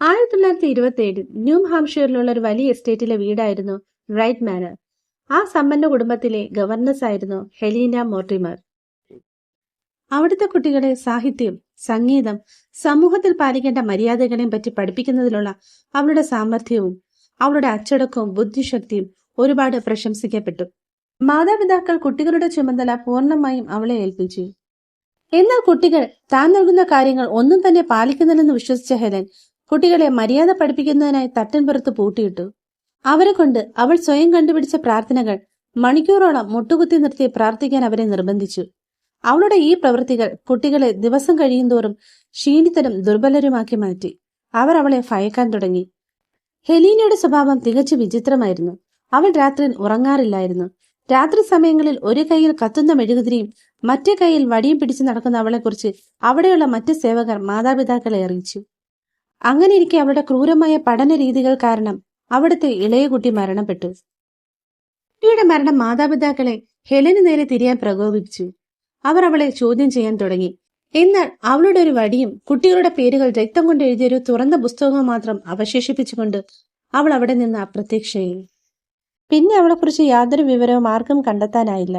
1927 new ഹാംഷയറിലുള്ള ഒരു വലിയ എസ്റ്റേറ്റിലെ വീടായിരുന്നു റൈറ്റ് മാനർ. ആ സമ്പന്ന കുടുംബത്തിലെ ഗവർണസ് ആയിരുന്നു ഹെലീന മോർട്ടിമർ. അവിടുത്തെ കുട്ടികളെ സാഹിത്യം, സംഗീതം, സമൂഹത്തിൽ പാലിക്കേണ്ട മര്യാദകളെയും പറ്റി പഠിപ്പിക്കുന്നതിലുള്ള അവളുടെ സാമർഥ്യവും അവളുടെ അച്ചടക്കവും ബുദ്ധിശക്തിയും ഒരുപാട് പ്രശംസിക്കപ്പെട്ടു. മാതാപിതാക്കൾ കുട്ടികളുടെ ചുമതല പൂർണ്ണമായും അവളെ ഏൽപ്പിച്ചു. എന്നാൽ കുട്ടികൾ താൻ നൽകുന്ന കാര്യങ്ങൾ ഒന്നും തന്നെ പാലിക്കുന്നില്ലെന്ന് വിശ്വസിച്ച ഹെലൻ കുട്ടികളെ മര്യാദ പഠിപ്പിക്കുന്നതിനായി തട്ടിൻപുറത്ത് പൂട്ടിയിട്ടു. അവരെ കൊണ്ട് അവൾ സ്വയം കണ്ടുപിടിച്ച പ്രാർത്ഥനകൾ മണിക്കൂറോളം മുട്ടുകുത്തി നിർത്തി പ്രാർത്ഥിക്കാൻ അവരെ നിർബന്ധിച്ചു. അവളുടെ ഈ പ്രവൃത്തികൾ കുട്ടികളെ ദിവസം കഴിയുന്തോറും ക്ഷീണിതരും ദുർബലരുമാക്കി മാറ്റി. അവർ അവളെ ഭയക്കാൻ തുടങ്ങി. ഹെലീനയുടെ സ്വഭാവം തികച്ചു വിചിത്രമായിരുന്നു. അവൾ രാത്രിയിൽ ഉറങ്ങാറില്ലായിരുന്നു. രാത്രി സമയങ്ങളിൽ ഒരു കൈയിൽ കത്തുന്ന മെഴുകുതിരിയും മറ്റേ കൈയിൽ വടിയും പിടിച്ചു നടക്കുന്ന അവളെക്കുറിച്ച് അവിടെയുള്ള മറ്റ് സേവകർ മാതാപിതാക്കളെ അറിയിച്ചു. അങ്ങനെയിരിക്കെ അവളുടെ ക്രൂരമായ പഠന രീതികൾ കാരണം അവിടുത്തെ ഇളയ കുട്ടി മരണപ്പെട്ടു. കുട്ടിയുടെ മരണം മാതാപിതാക്കളെ ഹെലന് നേരെ തിരിയാൻ പ്രകോപിപ്പിച്ചു. അവർ അവളെ ചോദ്യം ചെയ്യാൻ തുടങ്ങി. എന്നാൽ അവളുടെ ഒരു വടിയും കുട്ടികളുടെ പേരുകൾ രക്തം കൊണ്ട് എഴുതിയൊരു തുറന്ന പുസ്തകവും മാത്രം അവശേഷിപ്പിച്ചുകൊണ്ട് അവൾ അവിടെ നിന്ന് അപ്രത്യക്ഷയായി. പിന്നെ അവളെക്കുറിച്ച് യാതൊരു വിവരവും ആർക്കും കണ്ടെത്താനായില്ല.